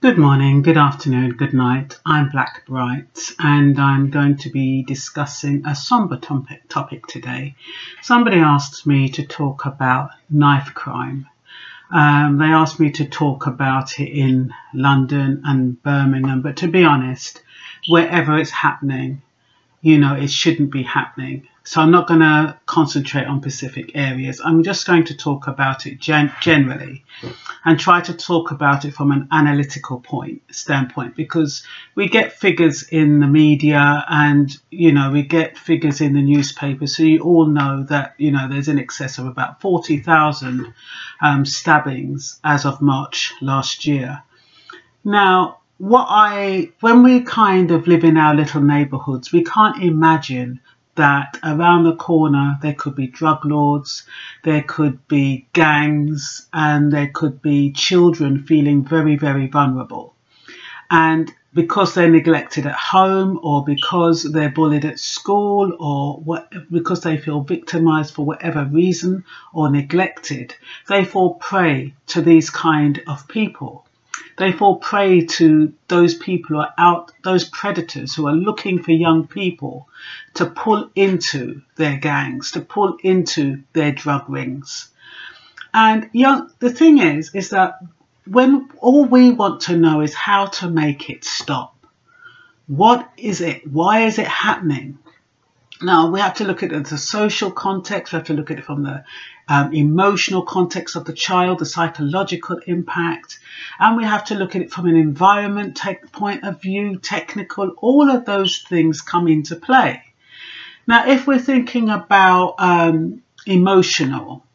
Good morning, good afternoon, good night. I'm Blackbright and I'm going to be discussing a somber topic today. Somebody asked me to talk about knife crime. They asked me to talk about it in London and Birmingham, but to be honest, wherever it's happening, it shouldn't be happening. So I'm not going to concentrate on specific areas. I'm just going to talk about it generally and try to talk about it from an analytical standpoint, because we get figures in the media and, we get figures in the newspaper. So you all know that, there's in excess of about 40,000 stabbings as of March last year. Now, when we kind of live in our little neighborhoods, we can't imagine that around the corner there could be drug lords, there could be gangs, and there could be children feeling very, very vulnerable. And because they're neglected at home, or because they're bullied at school, or because they feel victimized for whatever reason or neglected, they fall prey to these kind of people. They fall prey to those people who are out, those predators who are looking for young people to pull into their gangs, to pull into their drug rings. And the thing is that when all we want to know is how to make it stop. What is it? Why is it happening? Now, we have to look at it in the social context. We have to look at it from the emotional context of the child, the psychological impact. And we have to look at it from an environment point of view, technical. All of those things come into play. Now, if we're thinking about emotional,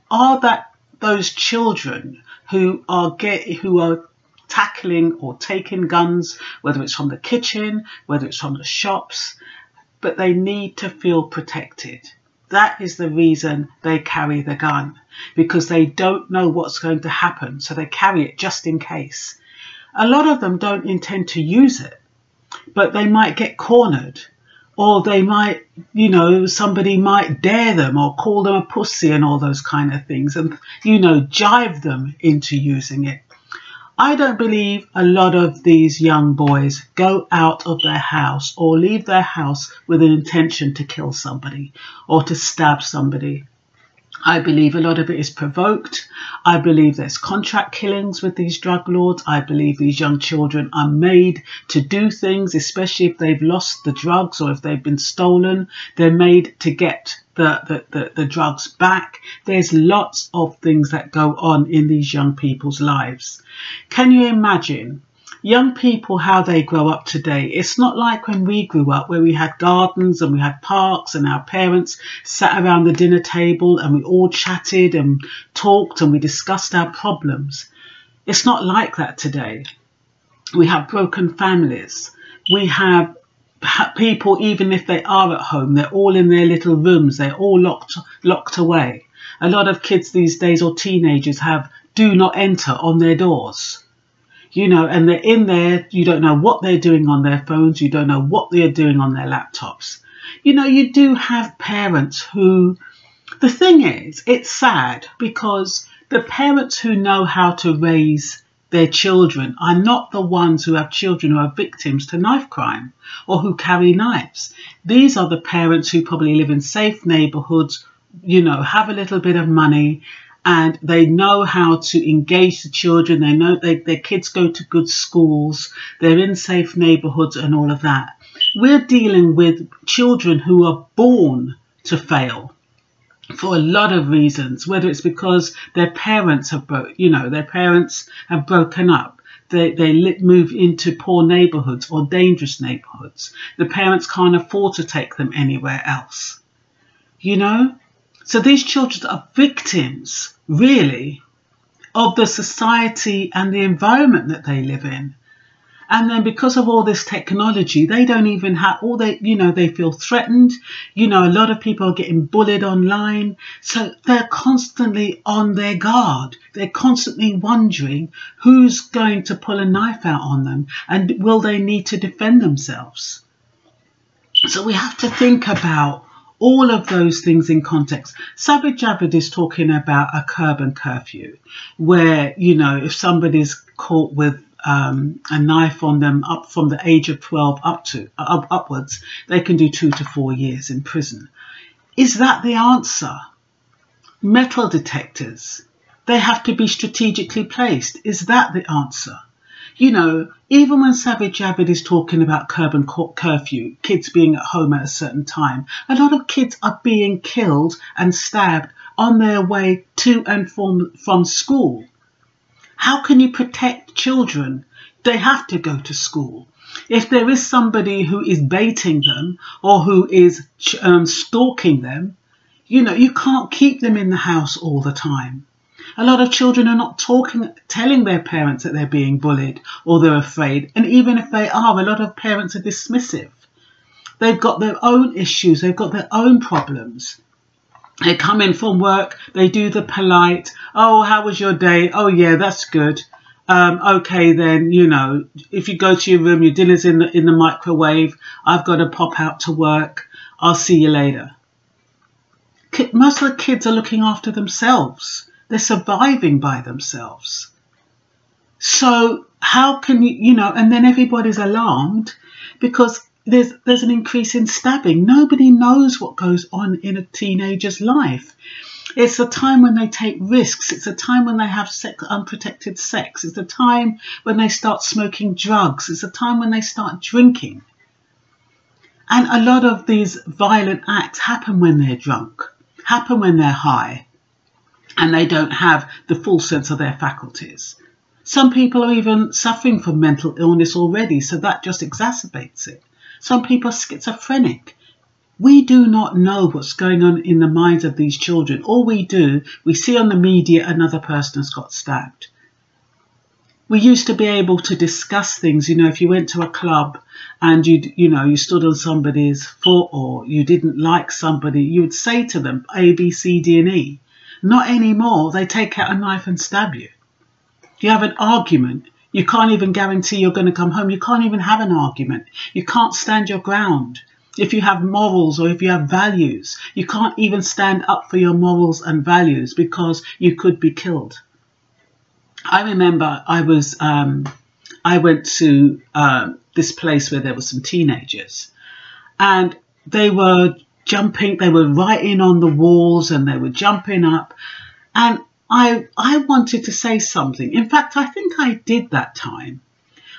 are those children who are tackling or taking guns, whether it's from the kitchen, whether it's from the shops, but they need to feel protected. That is the reason they carry the gun, because they don't know what's going to happen. So they carry it just in case. A lot of them don't intend to use it, but they might get cornered, or they might, somebody might dare them or call them a pussy and all those kind of things and, jive them into using it. I don't believe a lot of these young boys go out of their house or leave their house with an intention to kill somebody or to stab somebody. I believe a lot of it is provoked. I believe there's contract killings with these drug lords. I believe these young children are made to do things, especially if they've lost the drugs or if they've been stolen. They're made to get the drugs back. There's lots of things that go on in these young people's lives. Can you imagine young people, how they grow up today? It's not like when we grew up, where we had gardens and we had parks and our parents sat around the dinner table and we all chatted and talked and we discussed our problems. It's not like that today. We have broken families. We have people, even if they are at home, they're all in their little rooms. They're all locked away. A lot of kids these days, or teenagers, have do not enter on their doors. And they're in there, you don't know what they're doing on their phones, you don't know what they're doing on their laptops. You do have parents who, the thing is, it's sad because the parents who know how to raise their children are not the ones who have children who are victims to knife crime or who carry knives. These are the parents who probably live in safe neighborhoods, have a little bit of money, and they know how to engage the children. They know their kids go to good schools. They're in safe neighborhoods and all of that. We're dealing with children who are born to fail for a lot of reasons, whether it's because their parents have broken up. They move into poor neighborhoods or dangerous neighborhoods. The parents can't afford to take them anywhere else. So these children are victims, really, of the society and the environment that they live in. And then because of all this technology, they don't even have they feel threatened. A lot of people are getting bullied online. So they're constantly on their guard. They're constantly wondering who's going to pull a knife out on them and will they need to defend themselves. So we have to think about all of those things in context. Sajid Javid is talking about a curb and curfew where, if somebody's caught with a knife on them up from the age of 12 upwards, they can do 2 to 4 years in prison. Is that the answer? Metal detectors, they have to be strategically placed. Is that the answer? You know, even when Savage Javid is talking about curb and curfew, kids being at home at a certain time, a lot of kids are being killed and stabbed on their way to and from school. How can you protect children? They have to go to school. If there is somebody who is baiting them or who is stalking them, you know, you can't keep them in the house all the time. A lot of children are not telling their parents that they're being bullied or they're afraid. And even if they are, a lot of parents are dismissive. They've got their own issues. They've got their own problems. They come in from work. They do the polite, oh, how was your day? Oh, yeah, that's good. Okay, then, you know, if you go to your room, your dinner's in the microwave. I've got to pop out to work. I'll see you later. Most of the kids are looking after themselves. They're surviving by themselves. So how can you know, and then everybody's alarmed because there's an increase in stabbing. Nobody knows what goes on in a teenager's life. It's a time when they take risks. It's a time when they have unprotected sex. It's a time when they start smoking drugs. It's a time when they start drinking. And a lot of these violent acts happen when they're drunk, happen when they're high, and they don't have the full sense of their faculties. Some people are even suffering from mental illness already, so that just exacerbates it. Some people are schizophrenic. We do not know what's going on in the minds of these children. All we do, we see on the media another person has got stabbed. We used to be able to discuss things, you know, if you went to a club and you stood on somebody's foot or you didn't like somebody, you would say to them A, B, C, D and E. Not anymore. They take out a knife and stab you. You have an argument. You can't even guarantee you're going to come home. You can't even have an argument. You can't stand your ground. If you have morals or if you have values, you can't even stand up for your morals and values because you could be killed. I remember I went to this place where there were some teenagers and they were jumping, they were writing on the walls and they were jumping up. And I wanted to say something. In fact, I think I did that time.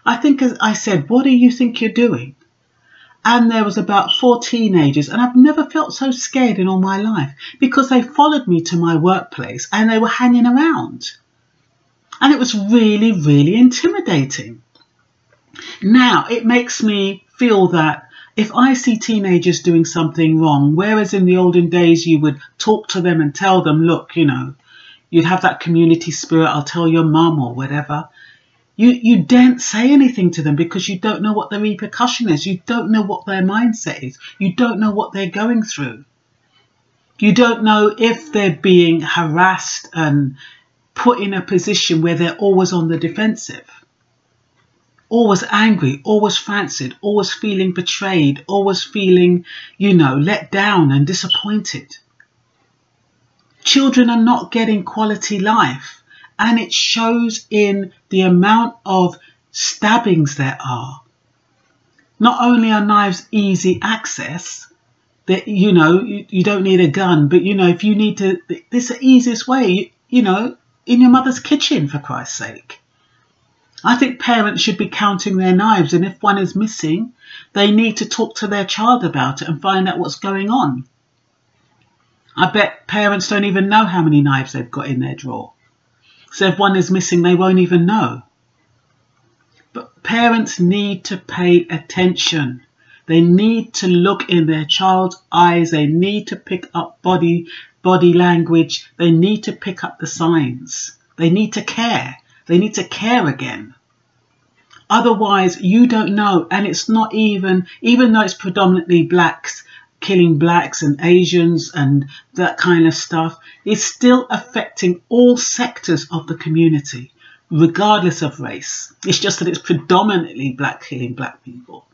I think I said, what do you think you're doing? And there was about 4 teenagers, and I've never felt so scared in all my life because they followed me to my workplace and they were hanging around. And it was really, really intimidating. Now, it makes me feel that if I see teenagers doing something wrong, whereas in the olden days you would talk to them and tell them, look, you know, you'd have that community spirit, I'll tell your mum or whatever. You daren't say anything to them because you don't know what the repercussion is. You don't know what their mindset is. You don't know what they're going through. You don't know if they're being harassed and put in a position where they're always on the defensive, always angry, always fancied, always feeling betrayed, always feeling, you know, let down and disappointed. Children are not getting quality life, and it shows in the amount of stabbings there are. Not only are knives easy access, that, you know, you don't need a gun, but, you know, if you need to, this is the easiest way, you know, in your mother's kitchen, for Christ's sake. I think parents should be counting their knives, and if one is missing, they need to talk to their child about it and find out what's going on. I bet parents don't even know how many knives they've got in their drawer. So if one is missing, they won't even know. But parents need to pay attention. They need to look in their child's eyes. They need to pick up body language. They need to pick up the signs. They need to care. They need to care again. Otherwise, you don't know. And it's not even though it's predominantly blacks, killing blacks and Asians and that kind of stuff, it's still affecting all sectors of the community, regardless of race. It's just that it's predominantly black killing black people.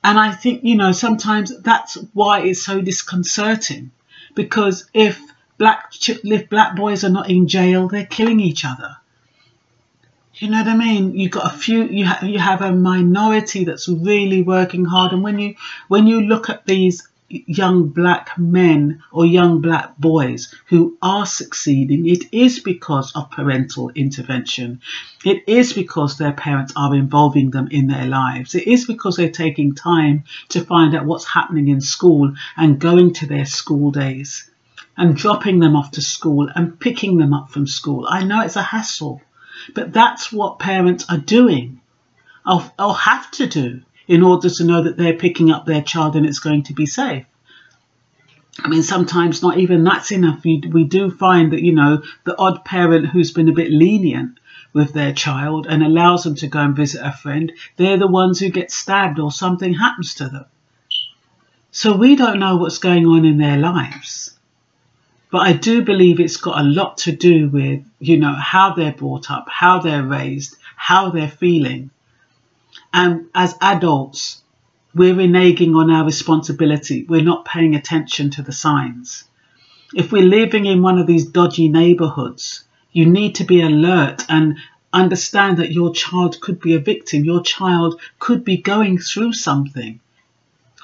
And I think, you know, sometimes that's why it's so disconcerting, because if black boys are not in jail, they're killing each other. You know what I mean? You got a few. You have a minority that's really working hard, and when you look at these young black men or young black boys who are succeeding, it is because of parental intervention. It is because their parents are involving them in their lives. It is because they're taking time to find out what's happening in school and going to their school days and dropping them off to school and picking them up from school. I know it's a hassle, but that's what parents are doing or have to do in order to know that they're picking up their child and it's going to be safe. I mean, sometimes not even that's enough. We do find that, you know, the odd parent who's been a bit lenient with their child and allows them to go and visit a friend, they're the ones who get stabbed or something happens to them. So we don't know what's going on in their lives. But I do believe it's got a lot to do with, you know, how they're brought up, how they're raised, how they're feeling. And as adults, we're reneging on our responsibility. We're not paying attention to the signs. If we're living in one of these dodgy neighborhoods, you need to be alert and understand that your child could be a victim. Your child could be going through something.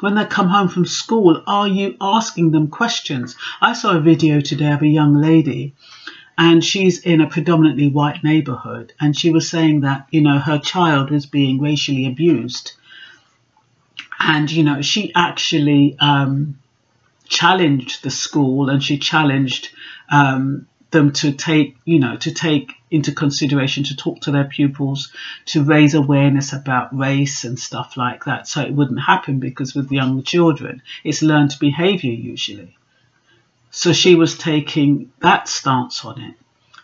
When they come home from school, are you asking them questions? I saw a video today of a young lady, and she's in a predominantly white neighborhood, and she was saying that, you know, her child was being racially abused. And, you know, she actually challenged the school, and she challenged them to take into consideration, to talk to their pupils, to raise awareness about race and stuff like that, so it wouldn't happen, because with young children, it's learned behaviour usually. So she was taking that stance on it.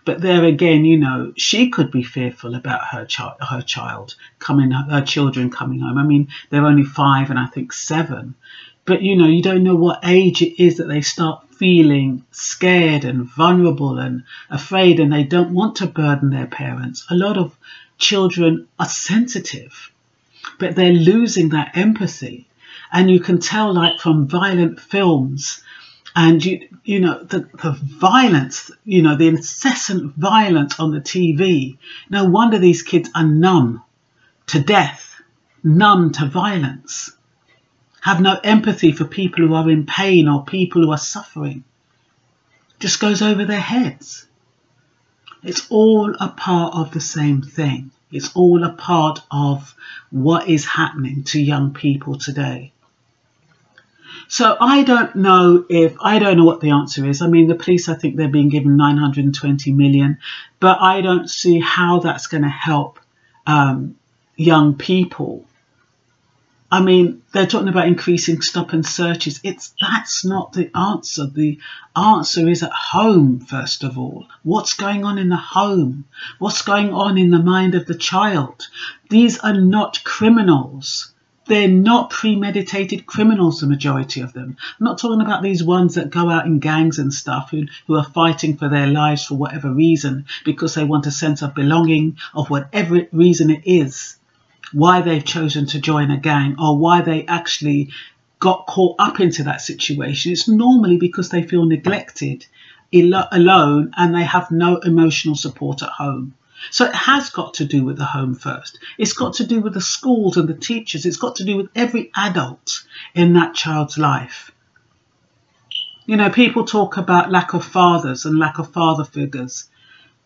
But there again, you know, she could be fearful about her children coming home. I mean, they're only 5 and I think 7. But, you know, you don't know what age it is that they start feeling scared and vulnerable and afraid, and they don't want to burden their parents. A lot of children are sensitive, but they're losing that empathy. And you can tell, like, from violent films, and you know the violence, you know, the incessant violence on the TV. No wonder these kids are numb to death, numb to violence, have no empathy for people who are in pain or people who are suffering. Just goes over their heads. It's all a part of the same thing. It's all a part of what is happening to young people today. So I don't know what the answer is. I mean, the police, I think they're being given 920 million, but I don't see how that's going to help young people. I mean, they're talking about increasing stop and searches. That's not the answer. The answer is at home, first of all. What's going on in the home? What's going on in the mind of the child? These are not criminals. They're not premeditated criminals, the majority of them. I'm not talking about these ones that go out in gangs and stuff who are fighting for their lives for whatever reason, because they want a sense of belonging, of whatever reason it is, why they've chosen to join a gang or why they actually got caught up into that situation. It's normally because they feel neglected, alone, and they have no emotional support at home. So it has got to do with the home first. It's got to do with the schools and the teachers. It's got to do with every adult in that child's life. You know, people talk about lack of fathers and lack of father figures,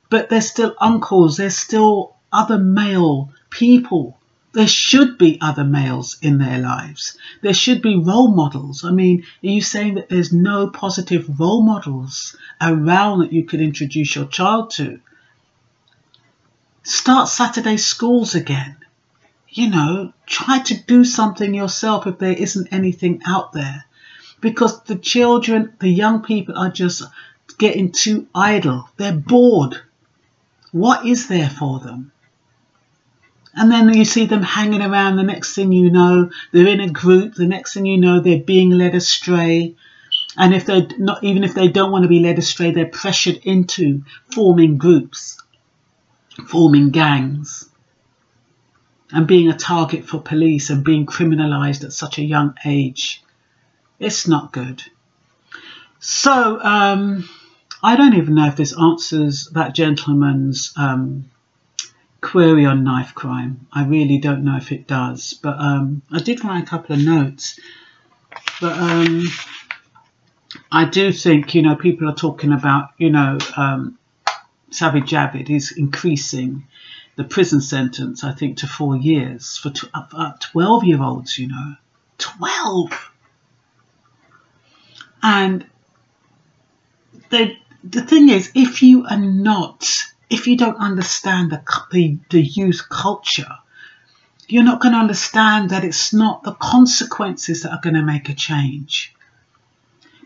but there's still uncles, there's still other male people. There should be other males in their lives. There should be role models. I mean, are you saying that there's no positive role models around that you could introduce your child to? Start Saturday schools again. You know, try to do something yourself if there isn't anything out there. Because the children, the young people are just getting too idle. They're bored. What is there for them? And then you see them hanging around. The next thing you know, they're in a group. The next thing you know, they're being led astray. And if they're not, even if they don't want to be led astray, they're pressured into forming groups, forming gangs, and being a target for police and being criminalised at such a young age. It's not good. So I don't even know if this answers that gentleman's query on knife crime. I really don't know if it does, but I did write a couple of notes. But I do think, you know, people are talking about, you know, Savage Javid is increasing the prison sentence, I think, to 4 years for 12-year-olds, you know. 12! And the thing is, if you don't understand the youth culture, you're not going to understand that it's not the consequences that are going to make a change.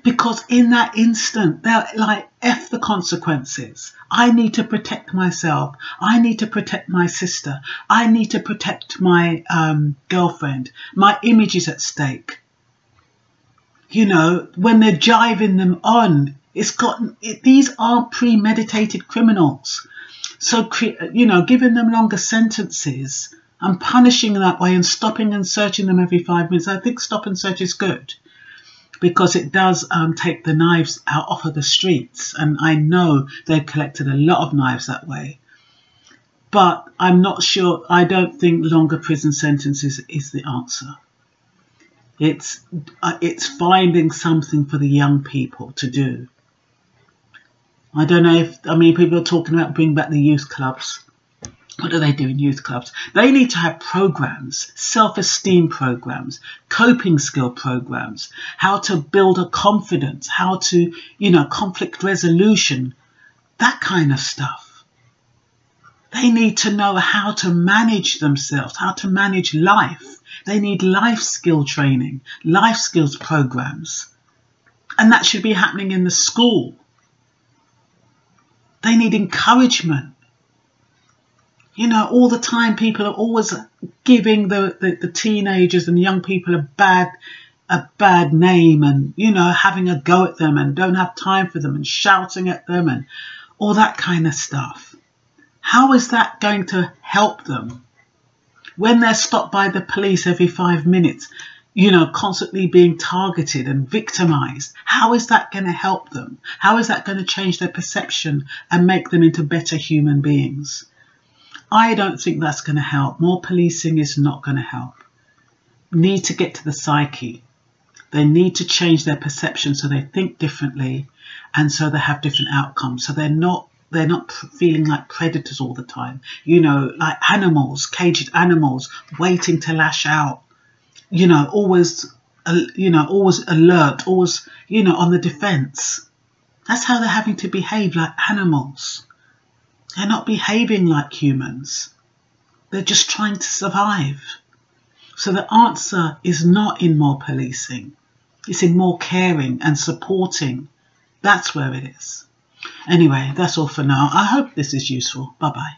Because in that instant, they're like, F the consequences. I need to protect myself. I need to protect my sister. I need to protect my girlfriend. My image is at stake. You know, when they're jiving them on, these are premeditated criminals. So, you know, giving them longer sentences and punishing that way and stopping and searching them every 5 minutes, I think stop and search is good. Because it does take the knives out off of the streets. And I know they've collected a lot of knives that way. But I'm not sure, I don't think longer prison sentences is the answer. It's finding something for the young people to do. I don't know if, I mean, people are talking about bringing back the youth clubs. What do they do in youth clubs? They need to have programs, self-esteem programs, coping skill programs, how to build a confidence, how to, you know, conflict resolution, that kind of stuff. They need to know how to manage themselves, how to manage life. They need life skill training, life skills programs. And that should be happening in the school. They need encouragement. You know, all the time people are always giving the teenagers and young people a bad name and, you know, having a go at them and don't have time for them and shouting at them and all that kind of stuff. How is that going to help them when they're stopped by the police every 5 minutes, you know, constantly being targeted and victimized? How is that going to help them? How is that going to change their perception and make them into better human beings? I don't think that's going to help. More policing is not going to help. Need to get to the psyche. They need to change their perception so they think differently and so they have different outcomes. So they're not feeling like predators all the time. You know, like animals, caged animals, waiting to lash out. You know, always alert, always, you know, on the defense. That's how they're having to behave, like animals. They're not behaving like humans. They're just trying to survive. So the answer is not in more policing. It's in more caring and supporting. That's where it is. Anyway, that's all for now. I hope this is useful. Bye-bye.